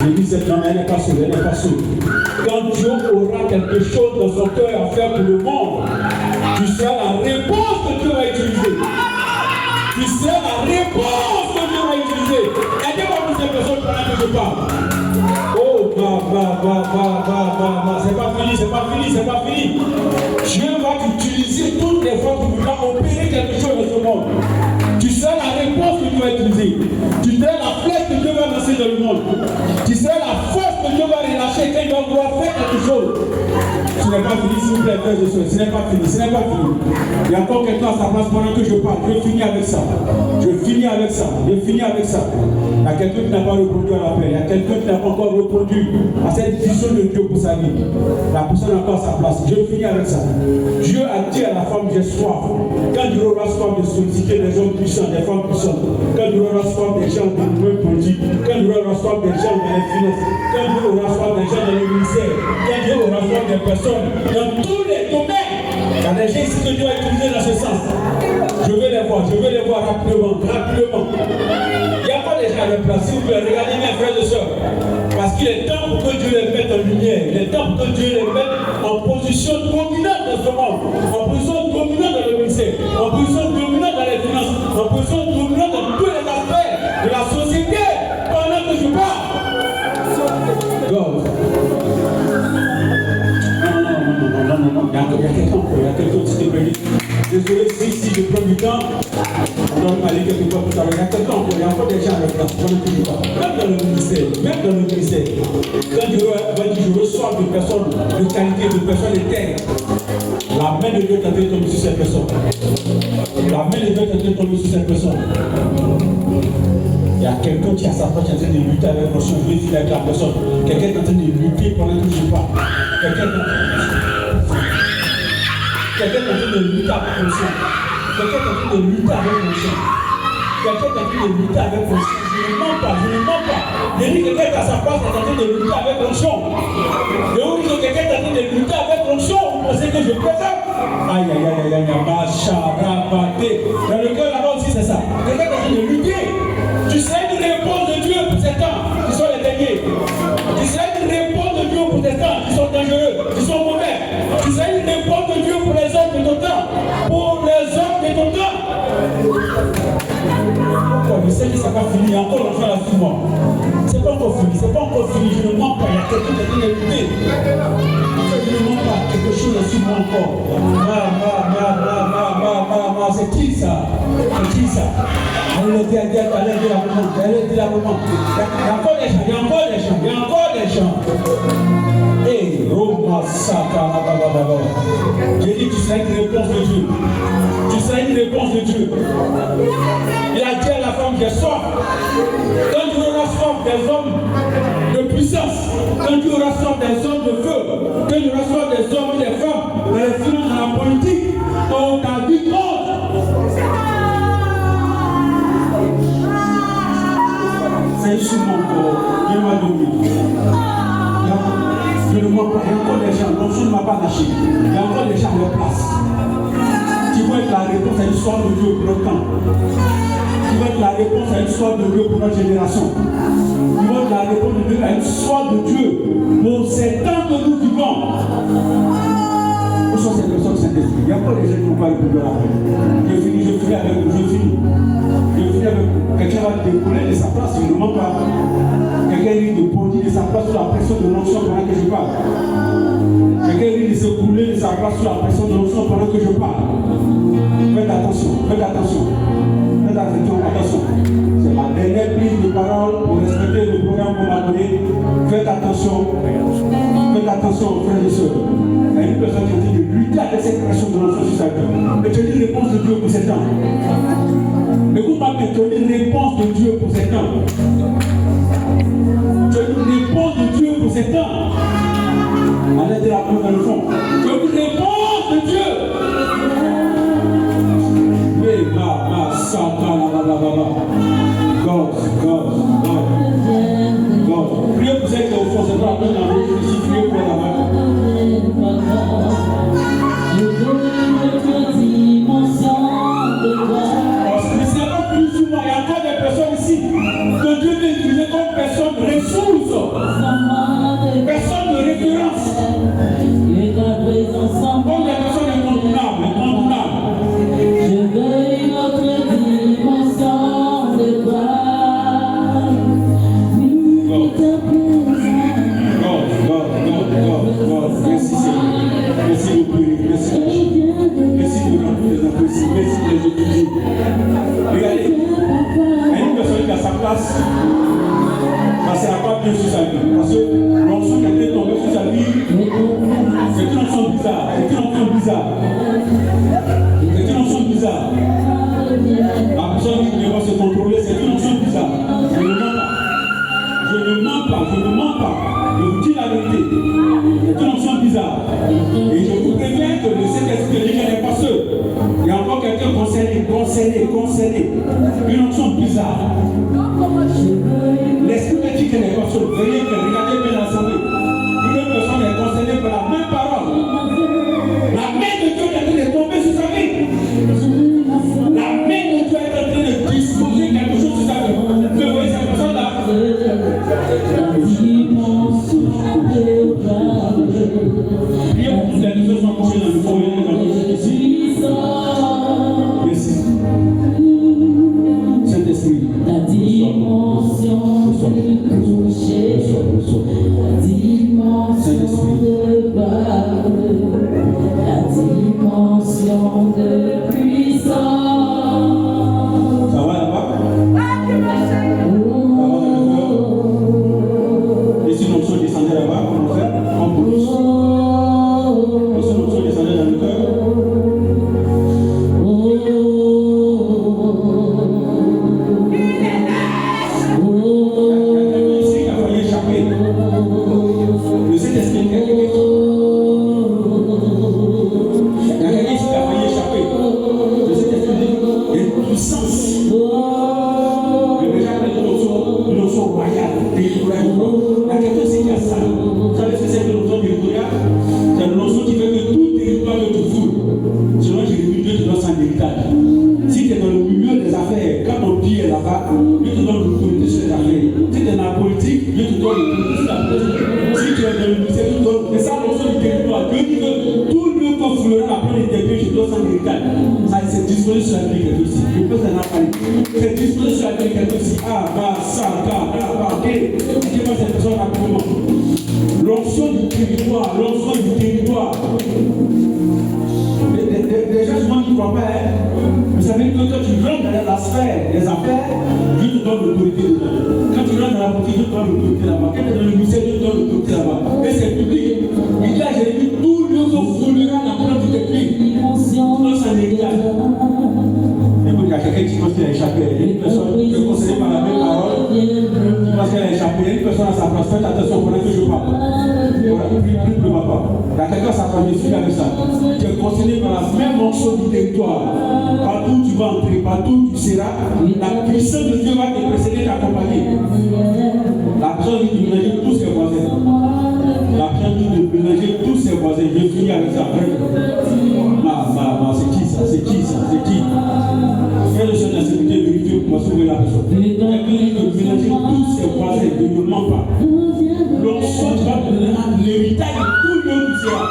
Je dis cette femme, elle n'est pas seule, elle n'est pas seule. Quand Dieu aura quelque chose dans son cœur à faire pour le monde, tu seras la réponse que Dieu va utiliser. Tu seras la réponse que Dieu va utiliser. Aidez-moi pour ces personnes pendant que je parle. Oh, c'est pas fini, c'est pas fini, c'est pas fini. Dieu va utiliser toutes les fois que tu vas opérer quelque chose dans ce monde. Tu seras la réponse que Dieu va utiliser. Tu seras la flèche que Dieu va lancer dans le monde. Tu seras la force que Dieu va relâcher quand il va vouloir faire quelque chose. Ce n'est pas fini, s'il vous plaît, frères et sœurs. Ce n'est pas fini, ce n'est pas fini. Il y a encore quelqu'un à sa place pendant que je parle. Je finis avec ça. Je finis avec ça. Je finis avec ça. Il y a quelqu'un qui n'a pas répondu à l'appel. Il y a quelqu'un qui n'a pas encore répondu à cette vision de Dieu pour sa vie. La personne n'a pas sa place. Je finis avec ça. Dieu a dit à la femme, j'ai soif. Quand Dieu aura soif de solliciter des hommes puissants, des femmes puissantes, quand Dieu aura soif des gens de nouvelles politiques, quand Dieu aura soif des gens dans les finances, quand Dieu aura soif des gens dans les ministères, quand Dieu aura soif des personnes dans tous les domaines, il y a des gens ici que Dieu a utilisé dans ce sens. Je vais les voir rapidement, rapidement. Il n'y a pas déjà de place. Si vous pouvez regarder mes frères et sœurs, parce qu'il est temps pour que Dieu les mette en lumière, il est temps pour que Dieu les mette en position dominante dans ce monde, en position dominante dans le ministère, en position dominante dans les finances, en position dominante dans tous les aspects de la société pendant que je parle. God. Non, il y a quelqu'un qui te bénit. Désolé si je prends du temps, on doit aller quelque part tout à l'heure. Il y a quelqu'un encore, il y a encore des gens à la place, même dans le ministère, quand Dieu va dire je reçois de personnes de qualité, de personnes de terre, la main de Dieu est en train de tomber sur ces personnes. La main de Dieu est en train de tomber sur ces personnes. Il y a quelqu'un qui a sa place, qui est en train de lutter avec l'onction. Je vais finir avec la personne. Quelqu'un est en train de lutter pendant que je parle. Quelqu'un est en train de lutter avec l'onction. Quelqu'un est en train de lutter avec l'onction. Quelqu'un est en train de lutter avec l'onction. Je ne mens pas, je ne mens pas. Je dis que quelqu'un à sa place est en train de lutter avec l'onction. Et vous dites que quelqu'un est en train de lutter avec l'onction, vous pensez que je présente. Aïe, dans le cœur là-bas aussi, c'est ça. Quelqu'un est en train de lutter. Tu seras une réponse de Dieu pour ces temps qui sont les derniers. Tu seras une réponse de Dieu pour ces temps qui sont dangereux, qui sont mauvais. Tu seras une réponse de Dieu pour les hommes de ton temps. Pour les hommes de ton temps. Je sais que ça va finir. Il y a encore l'enfant là sur moi. C'est pas encore fini. C'est pas encore fini. Je ne mens pas. Il y a quelqu'un qui est en train de lutter. Je ne mens pas. Quelque chose est sur moi encore. C'est qui ça? C'est qui ça? Allez dire la maman. Il y a encore des gens. Il y a encore des gens. Hey, Roma Saka. J'ai dit que tu seras une réponse de Dieu. Tu seras une réponse de Dieu. Il a dit à la femme qui est soif. Quand tu auras soif des hommes de puissance, quand tu auras soif des hommes de feu, quand tu auras soif des hommes et des femmes, dans les finances, dans la politique, on t'a dit compte. C'est sur mon corps, il m'a donné. Je ne mens pas, il y a encore des gens, donc je ne m'a pas lâché. Il y a encore des gens à leur place. Tu vas être la réponse à l'histoire de Dieu pour notre temps. Tu vas être la réponse à l'histoire de Dieu pour notre génération. Tu vas être la réponse de Dieu à l'histoire de Dieu pour ces temps que nous vivons. Où sont ces personnes Saint-Esprit? Il y a pas des gens qui n'ont pas répondu à la paix. Je finis avec eux, je finis avec eux. Quelqu'un va décoller de sa place, je ne mens pas. Quelqu'un risque de bondir de sa place sous la pression de l'onction pendant que je parle. Quelqu'un risque de se couler de sa place sous la pression de l'onction pendant que je parle. Faites attention, faites attention. Faites attention. C'est ma dernière prise de parole pour respecter le programme qu'on m'a donné. Faites attention. Faites attention, frères et sœurs. Il y a une personne qui est en train de lutter avec cette pression de l'onction sur sa vie. Mais tu as une réponse de Dieu pour ces temps. Écoute-moi bien, tu as une réponse de Dieu pour ces temps. Tu as une réponse de Dieu pour ces temps. Allez de la main dans le fond. Tu as une réponse de Dieu. Mais God. Priez pour ceux qui sont au fond, c'est pas la peine d'enlever ici, priez pour la main. Spécialement plus souvent, il y a encore des personnes ici que Dieu veut utiliser comme personne ressource. Merci Seigneur. Merci de prier. Merci de remplir les appréciés. Merci de les étudier. Regardez, il y a une personne qui a sa place. Ça ne sera pas bien sur sa vie. Parce que l'onction qui a été tombée sur sa vie, c'est une onction bizarre. C'est une onction bizarre. C'est une onction bizarre. La personne qui doit se contrôler, c'est une onction bizarre. Je ne mens pas. Je vous dis la vérité. C'est une onction bizarre. Et je vous préviens que le Saint-Esprit n'est pas seul. Il y a encore quelqu'un concerné. Une onction bizarre. L'Esprit me dit qu'elle n'est pas seule. Regardez bien l'assemblée. Une personne est concernée par la même parole. La main de Dieu est en train de tomber sur sa vie. La main de Dieu est en train de disposer quelque chose sur sa vie. Vous voyez cette personne-là? Priez pour toutes les personnes qui sont couchées dans le foyer, dans le ici. Merci. Saint-Esprit. La dimension de toucher. La dimension de gloire. La dimension de puissance. Ça va là-bas? Et si l'onction descendait là-bas, comment on fait? En plus. Et si l'onction descendait dans le cœur? Ici, il a failli échapper. Le Saint-Esprit, il y a quelqu'un ici qui a failli échapper. Le Saint-Esprit, il y a une puissance. Une notion royale, territoriale. Il y a quelqu'un ici qui a ça. Vous savez ce que c'est que une notion territoriale? C'est une notion qui fait que tout territoire que tu foules, selon Jérémie, Dieu te donne son héritage. Si tu es dans le milieu des affaires, quand ton pied est là-bas, Dieu te donne l'autorité sur les affaires. Si tu es dans la politique, Dieu te donne l'autorité sur la politique. Si tu es dans le ministère, Dieu te donne. Mais ça, notion du territoire, Dieu dit que tout lieu que foulera après les débuts, je donne son héritage. Ça, c'est disponible sur la vie quelque chose. Je peux t'en parler. C'est disponible sur la vie quelque chose. Ah, bah, ça, ok. Dis-moi cette personne là comment. L'onction du territoire. Les gens souvent ne croient pas, hein. Vous savez que quand tu rentres dans la sphère des affaires, Dieu te donne l'autorité dedans. Quand tu rentres dans la politique, Dieu te donne l'autorité là-bas. Quand tu es dans le ministère, Dieu te donne l'autorité là-bas. Et c'est public. Il dit à Jérémie, tout lieu que foulera la plante du déclic. Dans son héritage. Mais il y a quelqu'un qui pense qu'il a échappé. Il y a une personne qui est conseillée par la même parole. Parce qu'elle a échappé. Il y a une personne à sa place. Faites attention pendant que je parle. Voilà, plus le papa. Il y a quelqu'un à sa place. Je suis avec ça. Tu es conseillé par la même onction du territoire. Partout où tu vas entrer, partout où tu seras, la puissance de Dieu va te précéder, t'accompagner. La personne dit de mélanger tous ses voisins. La personne dit de mélanger tous ses voisins. Je finis avec ça. C'est qui ça? C'est qui? Fais le chef de la sécurité vérifier pour sauver la personne. Il dit de mélanger tous ses voisins. Ne me mens pas. L'onction tu vas te donner l'héritage de tout le monde qui sera.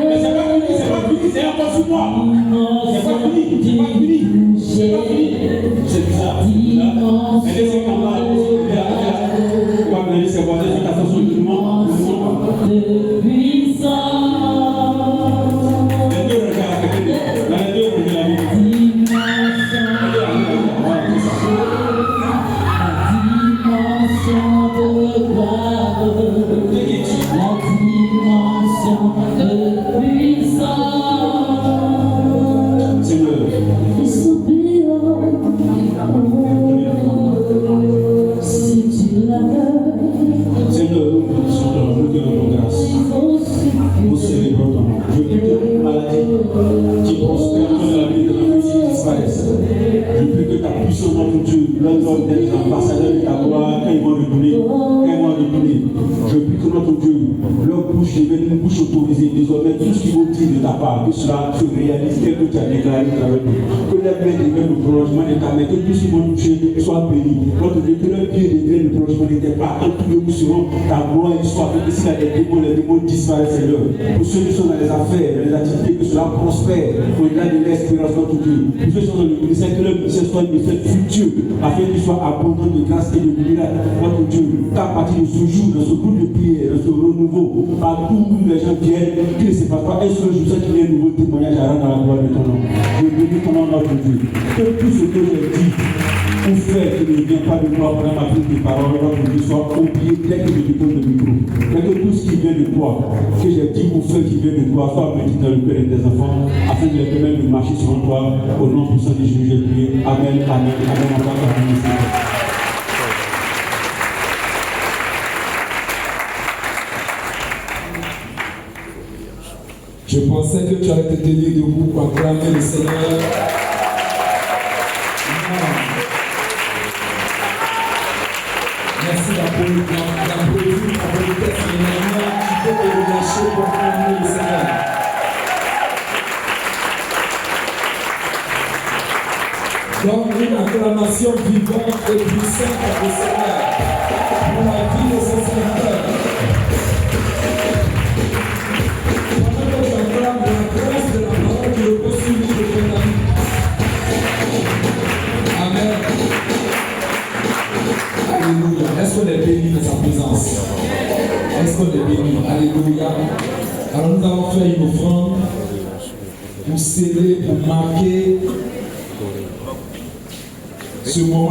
Mais c'est pas fini, c'est encore sur moi. C'est pas fini. C'est bizarre. Elle est sur le camp. On va venir ses voisins sur la façon du monde. Les deux regardent la vie. Je prie que notre Dieu, leur bouche devienne une bouche autorisée. Désormais, tout ce qu'ils vont dire ta part, que cela se réalise tel que tu as déclaré dans le Dieu. Que les pieds deviennent le prolongement de ta main, que tout ce qui vont toucher soit béni. Notre Dieu, que les pieds deviennent le prolongement de tes pas, quand tous les coups seront ta gloire et soit, que s'il y a des démons, les démons disparaissent, Seigneur. Pour ceux qui sont dans les affaires, dans les activités, que cela prospère, au-delà de l'espérance, notre Dieu. Pour ceux qui sont dans le ministère, que le ministère soit une ministère futur, afin qu'il soit abondant de grâce et de miracles, notre Dieu. Qu'à partir de ce jour, dans ce groupe de prière, dans ce renouveau, partout où les gens viennent, qu'il ne se passe pas un seul jour, ça qui vient un nouveau témoignage à rendre à la gloire de ton nom. Je bénis ton nom, notre Dieu. Que tout ce que j'ai dit ou fait qui ne vient pas de toi pendant ma prise de parole, notre Dieu, soit oublié dès que je dépose le micro. Mais que tout ce qui vient de toi, que j'ai dit ou fait qui vient de toi, soit médité dans le cœur des enfants, afin de les permettre de marcher sur toi. Au nom puissant de Jésus, j'ai prié. Amen, amen, amen, amen. Je pensais que tu allais te tenir debout pour acclamer le Seigneur. Merci d'applaudir ta tête. Tu peux te relâcher pour acclamer le Seigneur. Donc une acclamation vivante et puissante au Seigneur pour la vie de son serviteur. Alléluia. Est-ce qu'on est béni de sa présence? Est-ce qu'on est béni? Alléluia. Alors nous allons faire une offrande pour sceller, pour marquer ce moment.